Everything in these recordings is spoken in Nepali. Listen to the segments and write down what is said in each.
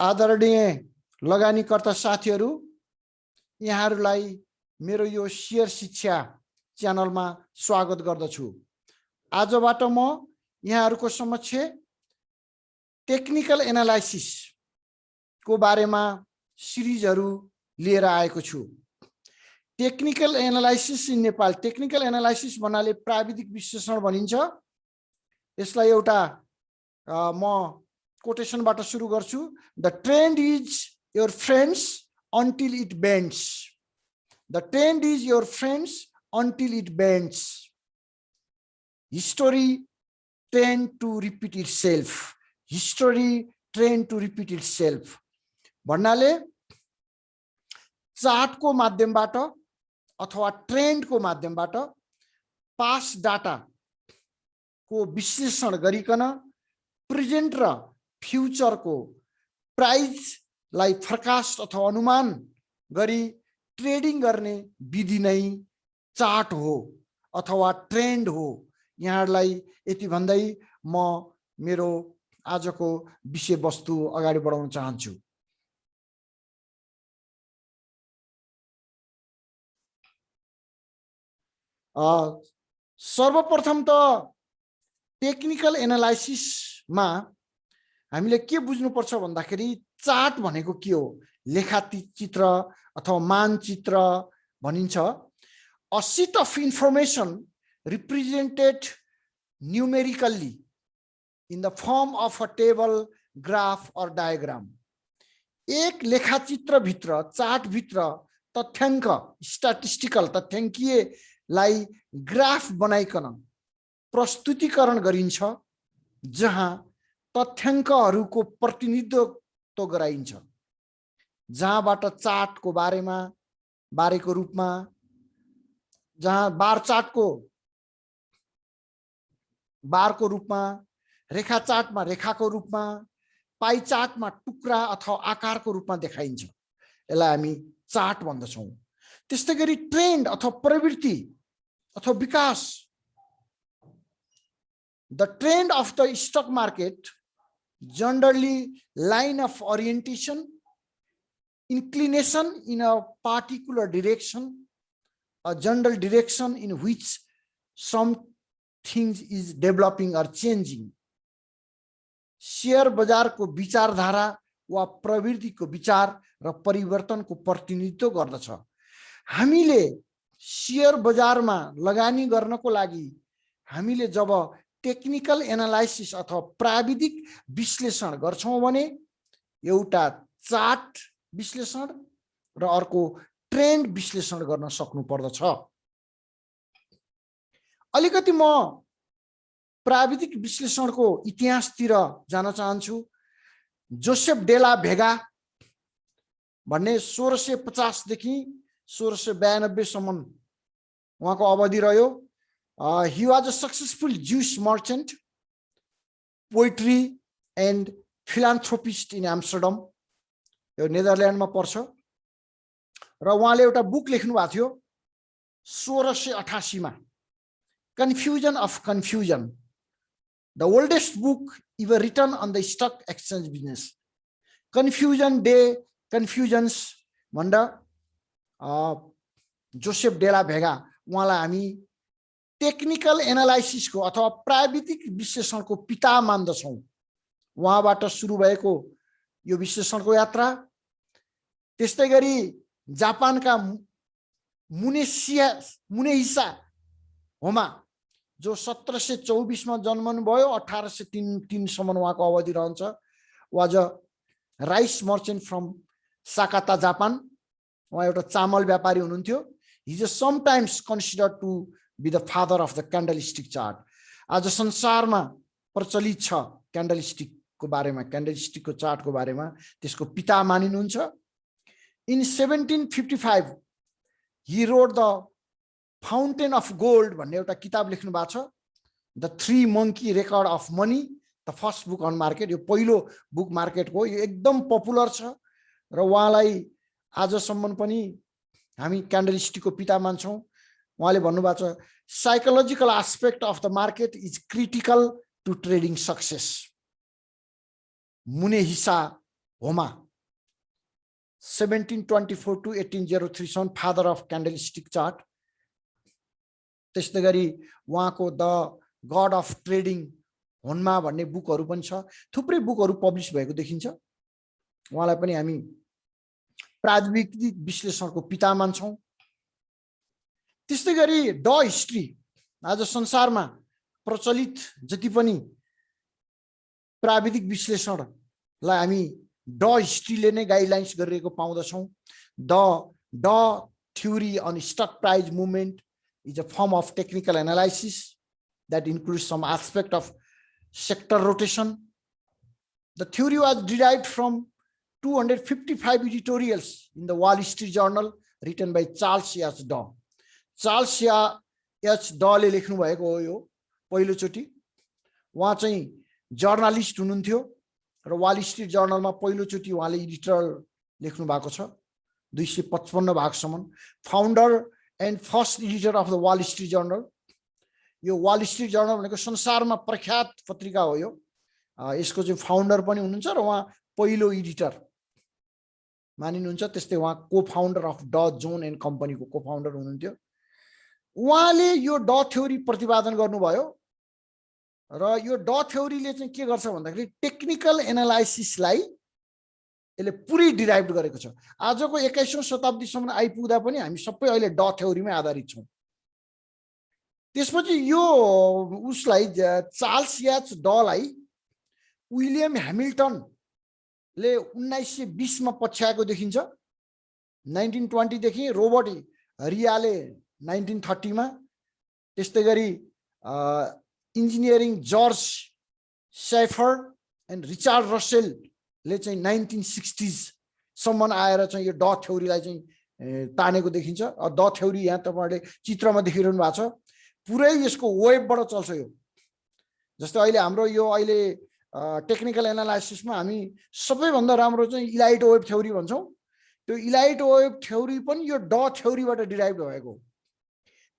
आदरणीय लगानीकर्ता साथीहरू, यहाँहरूलाई मेरो यो शेयर शिक्षा च्यानलमा स्वागत गर्दछु। आजबाट म यहाँहरूको समक्ष टेक्निकल एनालाइसिस को बारेमा सिरिजहरू लिएर आएको छु। Technical analysis in Nepal, technical analysis भन्नाले प्राविधिक विश्लेषण भनिन्छ। यसलाई एउटा म कोटेसनबाट सुरु गर्छु। The trend is your friends until it bends. The trend is your friends until it bends. History tend to repeat itself. History tend to repeat itself. भन्नाले चार्टको माध्यमबाट अथवा ट्रेन्डको माध्यमबाट पास्ट डाटा को विश्लेषण गरिकन प्रेजेन्ट र फ्युचरको प्राइस लाई फोरकास्ट अथवा अनुमान गरी ट्रेडिङ गर्ने विधि नै चार्ट हो अथवा ट्रेन्ड हो। यहाँलाई यति भन्दै म मेरो आजको विषयवस्तु अगाडि बढाउन चाहन्छु। सर्वप्रथम त टेक्निकल एनालाइसिसमा हामीले के बुझ्नुपर्छ भन्दाखेरि चार्ट भनेको के हो? लेखाचित्र अथवा मानचित्र भनिन्छ। A sheet of information represented numerically in the form of a table, graph or diagram. एक लेखाचित्र भित्र, चार्ट भित्र तथ्याङ्क, स्ट्याटिस्टिकल तथ्याङ्कीयलाई ग्राफ बनाइकन प्रस्तुतिकरण गरिन्छ, जहाँ तथ्याङ्कहरूको प्रतिनिधित्व गराइन्छ, जहाँबाट चार्टको बारेको रूपमा, जहाँ बार चार्टको बारको रूपमा, रेखा चार्टमा रेखाको रूपमा, पाई चार्टमा टुक्रा अथवा आकारको रूपमा देखाइन्छ। यसलाई हामी चार्ट भन्दछौँ। त्यस्तै गरी ट्रेन्ड अथवा प्रवृत्ति अथवा विकास, the trend of the stock market generally line of orientation, inclination in a particular direction, a general direction in which some things is developing or changing. Share बजारको विचारधारा वा प्रवृत्तिको विचार र परिवर्तनको प्रतिनिधित्व गर्दछ। हामीले शेयर बजारमा लगानी गर्नको लागि हामीले जब टेक्निकल एनालाइसिस अथवा प्राविधिक विश्लेषण गर्छौं भने एउटा चार्ट विश्लेषण र अर्को ट्रेन्ड विश्लेषण गर्न सक्नु पर्दछ। अलिकति म प्राविधिक विश्लेषणको इतिहासतिर जान चाहन्छु। जोसेफ डेला भेगा भन्ने 1650 देखि 1692 सम्म उहाँको अवधि रह्यो। He was a successful Jewish merchant, poetry and philanthropist in Amsterdam. यो नेदरल्यान्डमा पर्छ र उहाँले एउटा बुक लेख्नु भएको थियो 1688 मा, Confusion of Confusion, the oldest book ever written on the stock exchange business. Confusion Day, Confusions भन्दा जोसेफ डेला भेगा उहाँलाई हामी टेक्निकल एनालाइसिसको अथवा प्राविधिक विश्लेषणको पिता मान्दछौं। उहाँबाट सुरु भएको यो विश्लेषणको यात्रा। त्यस्तै गरी जापानका मुनेहिसा होमा जो 1724 मा जन्मनु भयो, 1803 सम्म उहाँको अवधि रहन्छ। Was a rice merchant from Sakata Japan. उहाँ एउटा चामल व्यापारी हुनुहुन्थ्यो। He is sometimes considered to be the father of the candlestick chart. आज संसारमा प्रचलित छ क्यान्डलस्टिक को बारेमा, क्यान्डलस्टिक को चार्ट को बारेमा त्यसको पिता मानिनुहुन्छ। In 1755 he wrote the Fountain of Gold भन्ने एउटा किताब लेख्नु भएको छ। The Three Monkey Record of Money, the first book on market। यो पहिलो बुक मार्केटको, यो एकदम पपुलर छ र उहाँलाई आजसम्म पनि हामी क्यान्डलस्टिकको पिता मान्छौं। उहाँले भन्नुभएको छ psychological aspect of the market is critical to trading success. Munehisa Homma 1724 to 1803 father of candlestick chart. त्यस्तै गरी उहाँको the god of trading Honma भन्ने बुकहरू पनि छ। थुप्रै बुकहरू पब्लिस भएको देखिन्छ। उहाँलाई पनि हामी प्राविधिक विश्लेषणको पिता मान्छौँ। त्यस्तै गरी द हिस्ट्री, आज संसारमा प्रचलित जति पनि प्राविधिक विश्लेषणलाई हामी द हिस्ट्रीले नै गाइडलाइन्स गरिरहेको पाउँदछौँ। The theory on stock price movement is a form of technical analysis that includes some aspect of sector rotation. The theory was derived from 255 editorials in the Wall Street Journal written by Charles H. Daw. Charles H. Daw ले लेख्नु भएको हो यो पहिलोचोटि। उहाँ चाहिँ जर्नलिस्ट हुनुहुन्थ्यो र वाल स्ट्रीट जर्नलमा पहिलोचोटि उहाँले एडिटोरियल लेख्नु भएको छ 255 भागसम्म। Founder and first editor of the Wall Street Journal. यो वाल स्ट्रीट जर्नल भनेको संसारमा प्रख्यात पत्रिका हो। यो यसको चाहिँ फाउन्डर पनि हुनुहुन्छ र उहाँ पहिलो एडिटर मानिनुहुन्छ। त्यस्तै उहाँ को फाउन्डर अफ ड जोन एन्ड कम्पनीको को फाउन्डर हुनुहुन्थ्यो। उहाँले यो ड थ्योरी प्रतिपादन गर्नुभयो र यो ड थ्योरीले चाहिँ के गर्छ भन्दाखेरि टेक्निकल एनालाइसिसलाई यसले पुरै डिराइभ गरेको छ। आजको 21औं शताब्दीसम्म आइपुग्दा पनि हामी सबै अहिले ड थ्योरीमै आधारित छौँ। त्यसपछि यो उसलाई चार्ल्स एच डलाई विलियम ह्यामिल्टनले 1920 मा पछ्याएको देखिन्छ। 1920 देखि रोबर्ट रियाले 1930 मा, त्यस्तै गरी engineering George Schaefer and Richard रसेलले चाहिँ 1960s सम्म आएर चाहिँ यो ड थ्योरीलाई चाहिँ तानेको देखिन्छ। ड थ्योरी यहाँ तपाईहरुले चित्रमा देखिरहनु भएको छ। पुरै यसको वेबबाट चल्छ यो। जस्तै अहिले हाम्रो यो अहिले टेक्निकल एनालाइसिसमा हामी सबैभन्दा राम्रो चाहिँ इलाइट वेब थ्योरी भन्छौँ। त्यो इलाइट वेब थ्योरी पनि यो ड थ्योरीबाट डिराइभ भएको।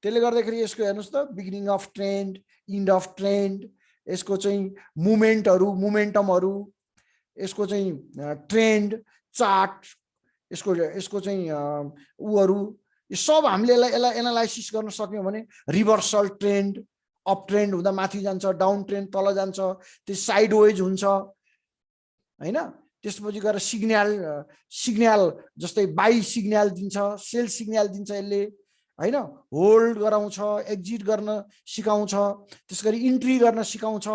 त्यसले गर्दाखेरि यसको हेर्नुस् त beginning of trend, end of trend, यसको चाहिँ मुभमेन्टहरु, मोमेन्टमहरु, यसको चाहिँ ट्रेन्ड चार्ट, यसको चाहिँ उहरु यो सब हामीले यसलाई एनालाइसिस गर्न सक्यौं भने रिभर्सल ट्रेन्ड, अप ट्रेन्ड हुँदा माथि जान्छ, डाउन ट्रेन्ड तल जान्छ, त्यो साइडवेज हुन्छ हैन। त्यसपछि गएर सिग्नल जस्तै बाई सिग्नल दिन्छ, सेल सिग्नल दिन्छ यसले हैन। होल्ड गराउँछ, एक्जिट गर्न सिकाउँछ, त्यसगरी इन्ट्री गर्न सिकाउँछ।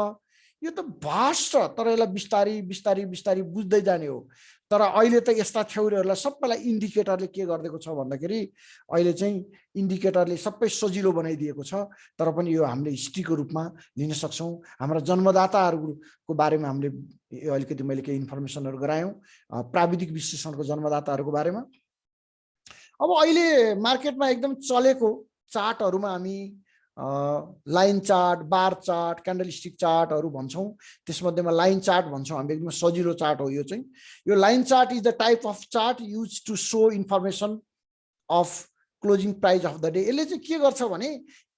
यो त भास्ट छ, तर यसलाई बिस्तारी बुझ्दै जाने हो। तर अहिले त यस्ता थ्योरीहरुलाई सबैलाई इन्डिकेटरले के गर्दिएको छ भन्दाखेरि अहिले चाहिँ इन्डिकेटरले सबै सजिलो बनाइदिएको छ। तर पनि यो हामीले हिस्ट्रीको रूपमा लिन सक्छौं। हाम्रो जन्मदाताहरुको बारेमा हामीले अलिकति मैले केही इन्फर्मेसनहरु गरायौं, प्राविधिक विश्लेषणको जन्मदाताहरुको बारेमा। अब अहिले मार्केटमा एकदम चलेको चार्टहरुमा हामी line chart, bar chart, candlestick चार्टहरु भन्छौं। त्यसमध्येमा लाइन चार्ट भन्छौं हामी, एकदम सजिलो चार्ट हो यो चाहिँ। यो line chart is the type of chart use to show information of closing price of the day. यसले चाहिँ के गर्छ भने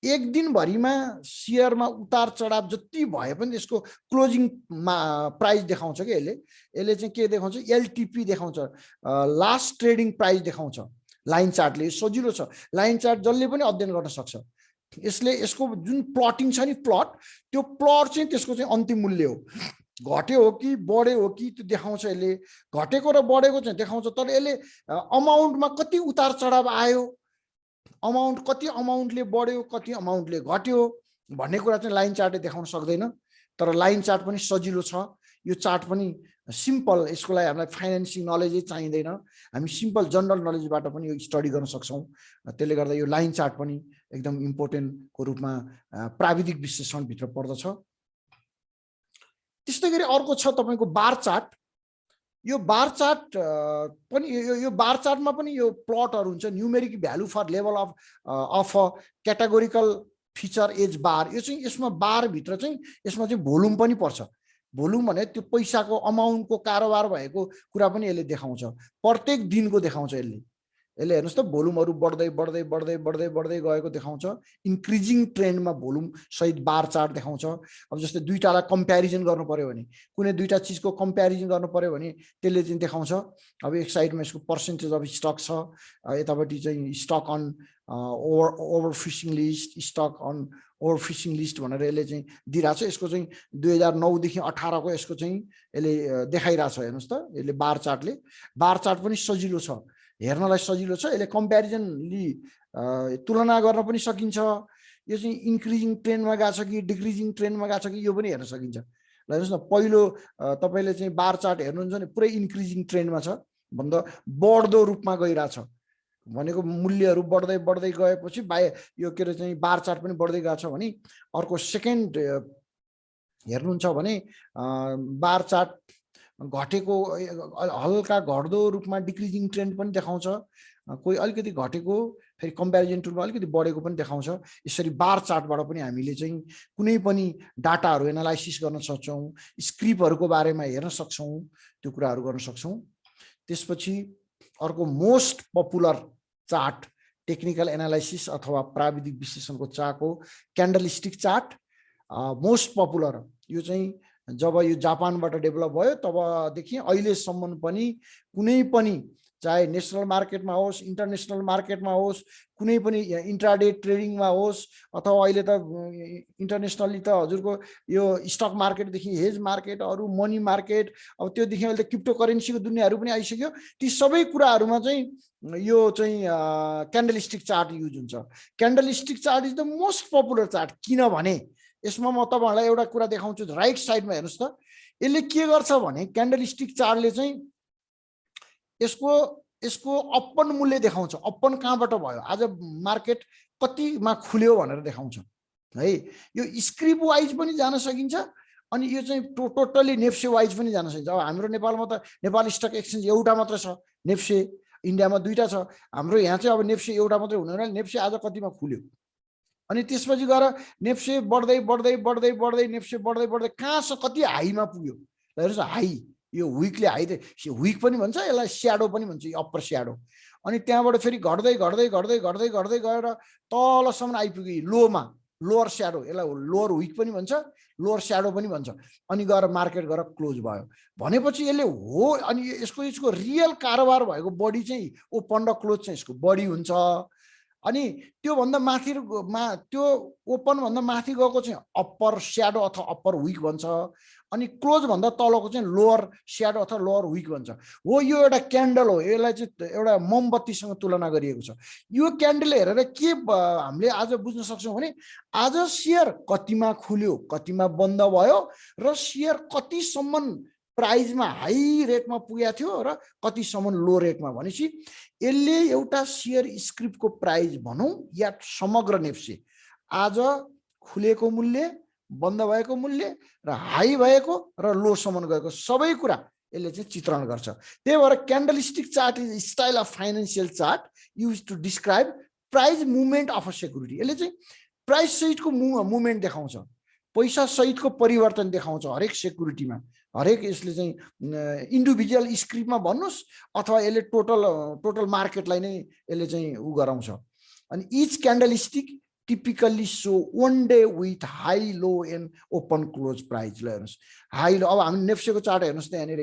एक दिन भरिमा शेयरमा उतार चढाव जति भए पनि यसको क्लोजिङ प्राइस देखाउँछ के यसले चाहिँ के देखाउँछ, एलटीपी देखाउँछ, लास्ट ट्रेडिङ प्राइस देखाउँछ लाइन चार्टले। सजिलो छ, लाइन चार्ट जसले पनि अध्ययन गर्न सक्छ। यसले यसको जुन प्लटिङ छ नि, प्लट, त्यो प्लट चाहिँ त्यसको चाहिँ अन्तिम मूल्य हो। घट्यो हो कि बढ्यो हो कि त्यो देखाउँछ यसले। घटेको र बढेको चाहिँ देखाउँछ, तर यसले अमाउन्टमा कति उतार चढाव आयो, अमाउन्ट कति अमाउन्टले बढ्यो, कति अमाउन्टले घट्यो भन्ने कुरा चाहिँ लाइन चार्टले देखाउन सक्दैन। तर लाइन चार्ट पनि सजिलो छ। यो चार्ट पनि सिम्पल, यसको लागि हामीलाई फाइनेन्सिङ नलेजै चाहिँदैन, हामी सिम्पल जनरल नलेजबाट पनि यो स्टडी गर्न सक्छौं। त्यसले गर्दा यो लाइन चार्ट पनि एकदम इम्पोर्टेन्टको रूपमा प्राविधिक विश्लेषण भित्र पर्दछ। त्यस्तै गरी अर्को छ तपाईको बार चार्ट। यो बार चार्ट पनि यो बार चार्टमा पनि यो प्लटहरु हुन्छ, numeric value for level of categorical feature as bar. यो चाहिँ यसमा बार भित्र चाहिँ यसमा चाहिँ भोल्युम पनि पर्छ। भोल्युम भने त्यो पैसाको अमाउन्टको कारोबार भएको कुरा पनि यसले देखाउँछ, प्रत्येक दिनको देखाउँछ यसले। यसले हेर्नुस् त भोल्युमहरु बढ्दै बढ्दै बढ्दै बढ्दै बढ्दै गएको देखाउँछ इन्क्रिजिङ ट्रेन्डमा भोल्युम सहित बार चार्ट देखाउँछ अब जस्तै दुईटालाई कम्प्यारिजन गर्नु पर्यो भने कुनै दुईटा चीजको कम्प्यारिजन गर्नु पर्यो भने त्यसले चाहिँ देखाउँछ अब एक साइडमा यसको पर्सेन्टेज अफ स्टक छ यतापट्टि चाहिँ stock on over fishing list stock on over fishing list भनेर यसले चाहिँ दिइराछ यसको चाहिँ 2009 देखि 18 को यसको चाहिँ यसले देखाइराछ हेर्नुस् त यसले बार चार्ट पनि सजिलो छ हेर्नलाई सजिलो छ यसले कम्प्यारिजनली तुलना गर्न पनि सकिन्छ यो चाहिँ इन्क्रिजिङ ट्रेन्डमा गएको छ कि डिक्रिजिङ ट्रेन्डमा गएको छ कि यो पनि हेर्न सकिन्छ ल हेर्नुस् न पहिलो तपाईले चाहिँ बार चार्ट हेर्नुहुन्छ भने पुरै इन्क्रिजिङ ट्रेन्डमा छ भन्दा बढ्दो रूपमा गइराछ भनेको मूल्यहरु बढ्दै बढ्दै गएपछि यो के रे चाहिँ बार चार्ट पनि बढ्दै गएको छ भने अर्को सेकेन्ड हेर्नुहुन्छ भने बार चार्ट घटेको हल्का घट्दो रूपमा डिक्रिजिङ ट्रेन्ड पनि देखाउँछ कोही अलिकति घटेको फेरि कम्प्यारिजन टुलमा अलिकति बढेको पनि देखाउँछ यसरी बार चार्टबाट पनि हामीले चाहिँ कुनै पनि डाटाहरु एनालाइसिस गर्न सक्छौं स्क्रिप्टहरुको बारेमा हेर्न सक्छौं त्यो कुराहरु गर्न सक्छौं त्यसपछि अर्को most popular chart technical analysis अथवा प्राविधिक विश्लेषणको चार्ट हो क्यान्डलस्टिक चार्ट मोस्ट पपुलर यो चाहिँ जब यो जापानबाट डेभलप भयो तबदेखि अहिलेसम्म पनि कुनै पनि चाहे नेशनल मार्केटमा होस् इन्टरनेशनल मार्केटमा होस् कुनै पनि इन्ट्राडे ट्रेडिङमा होस् अथवा अहिले त इन्टरनेशनली त हजुरको यो स्टक मार्केट देखि हेज मार्केट अरु मनी मार्केट अब त्यो देखि अहिले त क्रिप्टो करेन्सीको दुनियाहरु पनि आइसक्यो ती सबै कुराहरुमा चाहिँ यो चाहिँ क्यान्डलस्टिक चार्ट युज हुन्छ candlestick chart is the most popular chart किनभने यसमा म तपाईहरुलाई एउटा कुरा देखाउँछु राइट साइडमा हेर्नुस् त यसले के गर्छ भने क्यान्डलस्टिक चार्टले चाहिँ यसको अपन मूल्य देखाउँछ अपन कहाँबाट भयो आज मार्केट कतिमा खुल्यो भनेर देखाउँछ है यो स्क्रिप वाइज पनि जान सकिन्छ अनि यो चाहिँ टोटली नेफ्से वाइज पनि जान सकिन्छ अब हाम्रो नेपालमा त नेपाल स्टक एक्सचेन्ज एउटा मात्र छ नेफ्से इन्डियामा दुईटा छ हाम्रो यहाँ चाहिँ अब नेफ्से एउटा मात्र हुँदैन नेफ्से आज कतिमा खुल्यो अनि त्यसपछि गएर नेफ्से बढ्दै बढ्दै बढ्दै बढ्दै नेफ्से बढ्दै बढ्दै कहाँसम्म कति हाईमा पुग्यो हेर्नुस् हाई यो विकले हाई विक पनि भन्छ यसलाई स्याडो पनि भन्छ अप्पर स्याडो अनि त्यहाँबाट फेरि घट्दै घट्दै घट्दै घट्दै घट्दै गएर तलसम्म आइपुग्यो लोमा लोअर स्याडो यसलाई लोअर विक पनि भन्छ लोअर स्याडो पनि भन्छ अनि गएर मार्केट गएर क्लोज भयो भनेपछि यसले हो अनि यसको रियल कारोबार भएको बढी चाहिँ ओपन र क्लोज चाहिँ यसको बढी हुन्छ अनि त्यो भन्दा माथि त्यो ओपन भन्दा माथि गएको चाहिँ अप्पर स्याडो अथवा अप्पर विक भन्छ अनि क्लोज भन्दा तलको चाहिँ लोअर स्याडो अथवा लोअर विक भन्छ हो यो एउटा क्यान्डल हो यसलाई चाहिँ एउटा मोमबत्तीसँग तुलना गरिएको छ यो क्यान्डल हेरेर के हामीले आज बुझ्न सक्छौं भने आज शेयर कतिमा खुल्यो कतिमा बन्द भयो र शेयर कतिसम्म प्राइजमा हाई रेटमा पुगेको थियो र कतिसम्म लो रेटमा भनेपछि यसले एउटा शेयर स्क्रिप्टको प्राइज भनौं या समग्र नेफ्से आज खुलेको मूल्य बन्द भएको मूल्य र हाई भएको र लो सम्म गएको सबै कुरा यसले चाहिँ चित्रण गर्छ त्यही भएर candlestick chart is style of financial chart use to describe price movement of a security यसले चाहिँ प्राइस सहितको मुभमेन्ट देखाउँछ पैसा सहितको परिवर्तन देखाउँछ हरेक सेक्युरिटीमा हरेक यसले चाहिँ इन्डिभिजुअल स्क्रिप्टमा भन्नुस् अथवा यसले टोटल मार्केटलाई नै यसले चाहिँ उ गराउँछ अनि each candlestick typically show one day with high low and open close price ल हेर्नुस् हाई लो अब हामी नेफ्सेको चार्ट हेर्नुस् त यहाँनिर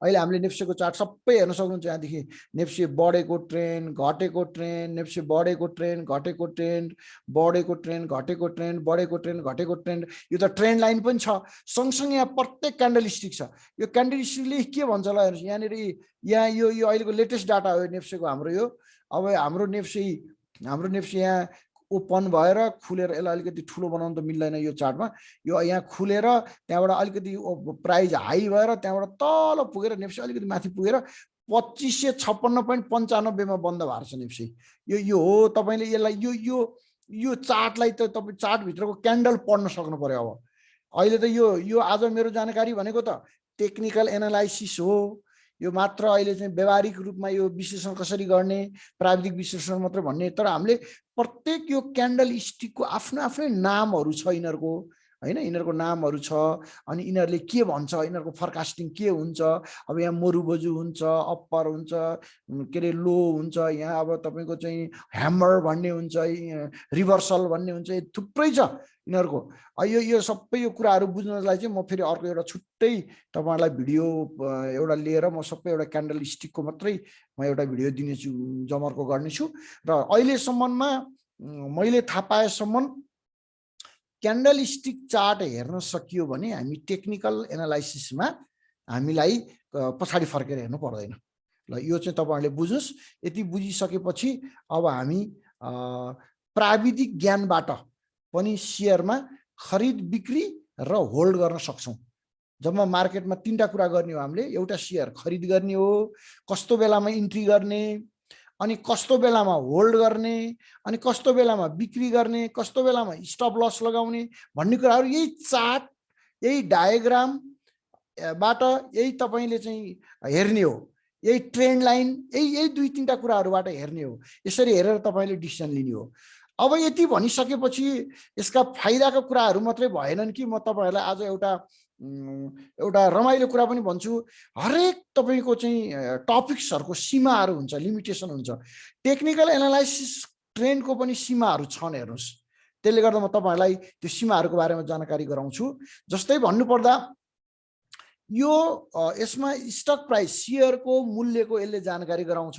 अहिले हामीले नेफ्सेको चार्ट सबै हेर्न सक्नुहुन्छ यहाँदेखि नेफ्से बढेको ट्रेन्ड घटेको ट्रेन्ड नेफ्से बढेको ट्रेन्ड घटेको ट्रेन्ड बढेको ट्रेन्ड घटेको ट्रेन्ड बढेको ट्रेन्ड घटेको ट्रेन्ड यो त ट्रेन्ड लाइन पनि छ सँगसँगै यहाँ प्रत्येक क्यान्डलस्टिक छ यो क्यान्डलस्टिकले के भन्छ ल हेर्नुस् यहाँनिर यहाँ यो अहिलेको लेटेस्ट डाटा हो नेफ्सेको हाम्रो यो अब हाम्रो नेफ्से यहाँ ओपन भएर खुलेर यसलाई अलिकति ठुलो बनाउन त मिल्दैन यो चार्टमा यो यहाँ खुलेर त्यहाँबाट अलिकति प्राइस हाई भएर त्यहाँबाट तल पुगेर नेफ्से अलिकति माथि पुगेर 2556.95 मा बन्द भएको छ नेफ्से यो हो तपाईले यसलाई यो चार्टलाई त तपाई चार्ट भित्रको क्यान्डल पढ्न सक्नु पर्यो अब अहिले त यो आज मेरो जानकारी भनेको त टेक्निकल एनालाइसिस हो यो मात्र अहिले चाहिँ व्यावहारिक रूपमा यो विश्लेषण कसरी गर्ने प्राविधिक विश्लेषण मात्र भन्ने तर हामीले प्रत्येक यो क्यान्डल स्टिकको आफ्नो आफ्नै नामहरु छ यिनीहरुको हैन, यिनीहरूको नामहरू छ, अनि यिनीहरूले के भन्छ, यिनीहरूको फोरकास्टिङ के हुन्छ। अब यहाँ मोरुबोजु हुन्छ, अप्पर हुन्छ, के अरे लो हुन्छ, यहाँ अब तपाईँको चाहिँ ह्यामर भन्ने हुन्छ, रिभर्सल भन्ने हुन्छ, थुप्रै छ यिनीहरूको। यो सबै यो कुराहरू बुझ्नलाई चाहिँ म फेरि अर्को एउटा छुट्टै तपाईँहरूलाई भिडियो एउटा लिएर म सबै एउटा क्यान्डल स्टिकको मात्रै म एउटा भिडियो दिनेछु, जमर्को गर्नेछु। र अहिलेसम्ममा मैले थाहा पाएसम्म क्यान्डल स्टिक चार्ट हेर्न सकियो भने हामी टेक्निकल एनालाइसिसमा हामीलाई पछाडि फर्केर हेर्नु पर्दैन। ल यो चाहिँ तपाईहरुले बुझ्नुस्। यति बुझिसकेपछि अब हामी प्राविधिक ज्ञानबाट पनि शेयरमा खरिद बिक्री र होल्ड गर्न सक्छौं। जब मार्केटमा तीनटा कुरा गर्ने हो हामीले, एउटा शेयर खरिद गर्ने हो, कस्तो बेलामा इन्ट्री गर्ने, अनि कस्तो बेलामा होल्ड गर्ने, अनि कस्तो बेलामा बिक्री गर्ने, कस्तो बेलामा स्टप लस लगाउने भन्ने कुराहरु यही चार्ट, यही डायग्राम बाट यही तपाईले चाहिँ हेर्ने हो। यही ट्रेन्ड लाइन, यही दुई तीनटा कुराहरुबाट हेर्ने हो। यसरी हेरेर तपाईले डिसिजन लिने हो। अब यति भनिसकेपछि यसका फाइदाका कुराहरु मात्रै भएनन् कि म तपाईहरुलाई आज एउटा रमाइलो कुरा पनि भन्छु। हरेक तपाईको चाहिँ टपिक्सहरुको सीमाहरु हुन्छ, लिमिटेसन हुन्छ। टेक्निकल एनालाइसिस ट्रेन्डको पनि सीमाहरु छन्, हेर्नुस्। त्यसले गर्दा म तपाईहरुलाई त्यो सीमाहरुको बारेमा जानकारी गराउँछु। जस्तै भन्नुपर्दा यो यसमा स्टक प्राइस, शेयरको मूल्यको यसले जानकारी गराउँछ,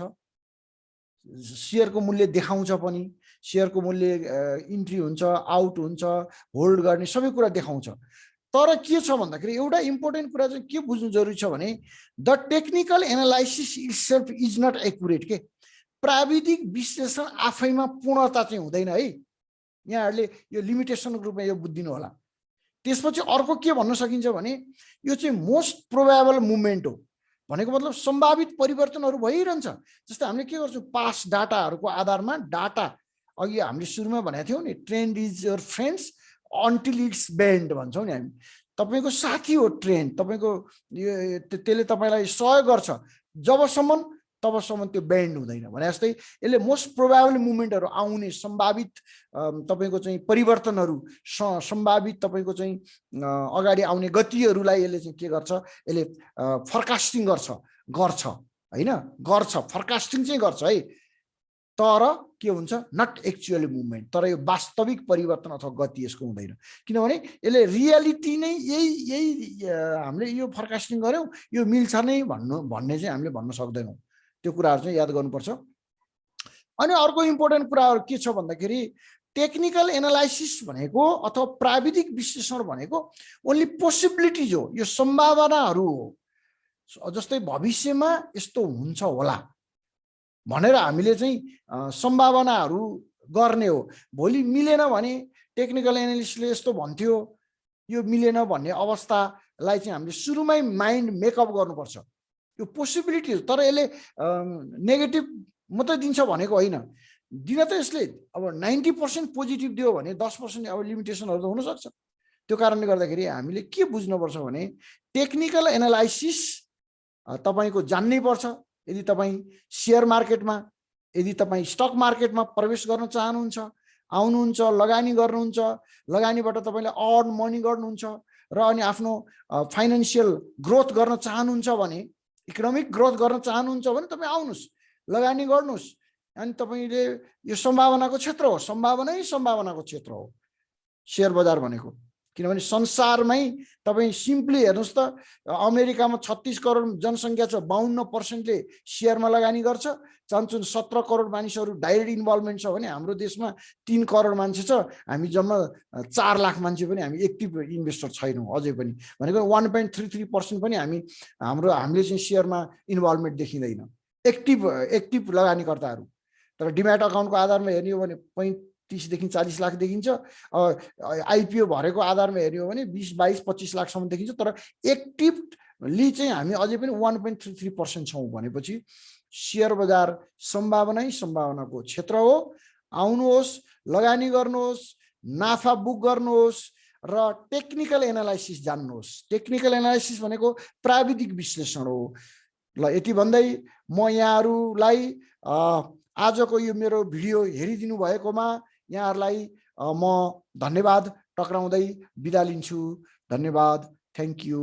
शेयरको मूल्य देखाउँछ पनि, शेयरको मूल्य इन्ट्री हुन्छ, आउट हुन्छ, होल्ड गर्ने सबै कुरा देखाउँछ। तर के छ भन्दाखेरि एउटा इम्पोर्टेन्ट कुरा चाहिँ के बुझ्नु जरुरी छ भने the technical analysis itself is not accurate. के प्राविधिक विश्लेषण आफैमा पूर्णता चाहिँ हुँदैन है। यहाँहरुले यो लिमिटेसनको रूपमा यो बुझ्दिनु होला। त्यसपछि अर्को के भन्न सकिन्छ भने यो चाहिँ मोस्ट प्रोबेबल मुभमेन्ट हो। भनेको मतलब सम्भावित परिवर्तनहरू भइरहन्छ। जस्तै हामीले के गर्छौं, पास्ट डाटाहरूको आधारमा, डाटा अघि हामीले सुरुमा भनेको थियौं नि, trend is your friends until it's bend भन्छौं नि हामी। तपाईको साथी हो ट्रेन्ड, तपाईको त्यसले तपाईलाई सहयोग गर्छ जबसम्म तबसम्म त्यो बेन्ड हुँदैन। भने जस्तै यसले मोस्ट प्रोबेबल मुभमेन्टहरू आउने सम्भावित तपाईको चाहिँ परिवर्तनहरू, सम्भावित तपाईको चाहिँ अगाडि आउने गतिहरूलाई यसले चाहिँ के गर्छ, यसले फोरकास्टिङ गर्छ हैन, गर्छ, फोरकास्टिङ चाहिँ गर्छ है। तर के हुन्छ, नट एक्चुअली मुभमेन्ट, तर यो वास्तविक परिवर्तन अथवा गति यसको हुँदैन। किनभने यसले रियालिटी नै यही हामीले यो फोरकास्टिङ गर्यौं, यो मिल्छ नै भन्ने चाहिँ हामीले भन्न सक्दैनौं। त्यो कुराहरु चाहिँ याद गर्नुपर्छ। अनि अर्को इम्पोर्टेन्ट कुराहरु के छ भन्दाखेरि टेक्निकल एनालाइसिस भनेको अथवा प्राविधिक विश्लेषण भनेको ओन्ली पोसिबिलिटिज हो, यो सम्भावनाहरू हो। जस्तै भविष्यमा यस्तो हुन्छ होला भनेर हामीले चाहिँ सम्भावनाहरू गर्ने हो। भोलि मिलेन भने टेक्निकल एनालिसिसले यस्तो भन्थ्यो, यो मिलेन भन्ने अवस्थालाई चाहिँ हामीले सुरुमै माइन्ड मेकअप गर्नुपर्छ। यो पोसिबिलिटी हो, तर यसले नेगेटिभ मात्रै दिन्छ भनेको होइन। दिन त यसले अब 90% पोजिटिभ दियो भने 10% अब लिमिटेसनहरू त हुन सक्छ। त्यो कारणले गर्दाखेरि हामीले के बुझ्नुपर्छ भने टेक्निकल एनालाइसिस तपाईको जान्नै पर्छ। यदि तपाईं शेयर मार्केटमा, यदि तपाईं स्टक मार्केटमा प्रवेश गर्न चाहनुहुन्छ, आउनुहुन्छ, लगानी गर्नुहुन्छ, लगानीबाट तपाईले अर्न मनी गर्नुहुन्छ र अनि आफ्नो फाइनान्शियल ग्रोथ गर्न चाहनुहुन्छ भने, इकोनोमिक ग्रोथ गर्न चाहनुहुन्छ भने तपाईं आउनुस्, लगानी गर्नुस्। अनि तपाईले यो सम्भावनाको क्षेत्र हो, सम्भावनाको क्षेत्र हो शेयर बजार भनेको। किनभने संसारमै तपाई सिम्पली हेर्नुस् त, अमेरिकामा 36 करोड जनसंख्या छ, 52%ले शेयरमा लगानी गर्छ। 17 करोड मानिसहरू डाइरेक्ट इन्भल्भमेन्ट छ भने हाम्रो देशमा 3 करोड मान्छे छ, हामी जम्मा 4 लाख मान्छे पनि हामी एक्टिभ इन्भेस्टर छैनौं अझै पनि। भनेको 1.33% पनि हामीले चाहिँ शेयरमा इन्भल्भमेन्ट देखिदैन, एक्टिभ लगानीकर्ताहरू। तर डिम्याट अकाउन्टको आधारमा हेर्ने हो भने 35 देखि 40 लाख देखिन्छ। आइपिओ भरेको आधारमा हेर्ने हो भने 20, 22, 25 लाखसम्म देखिन्छ। तर एक्टिभली चाहिँ हामी अझै पनि 1.33% छौं भनेपछि शेयर बजार सम्भावनाको क्षेत्र हो। आउनुहोस्, लगानी गर्नुहोस्, नाफा बुक गर्नुहोस् र टेक्निकल एनालाइसिस जान्नुहोस्। टेक्निकल एनालाइसिस भनेको प्राविधिक विश्लेषण हो। ल यति भन्दै म यहाँहरूलाई आजको यो मेरो भिडियो हेरिदिनु भएकोमा यहाँहरूलाई म धन्यवाद टक्राउँदै बिदा लिन्छु। धन्यवाद। Thank you.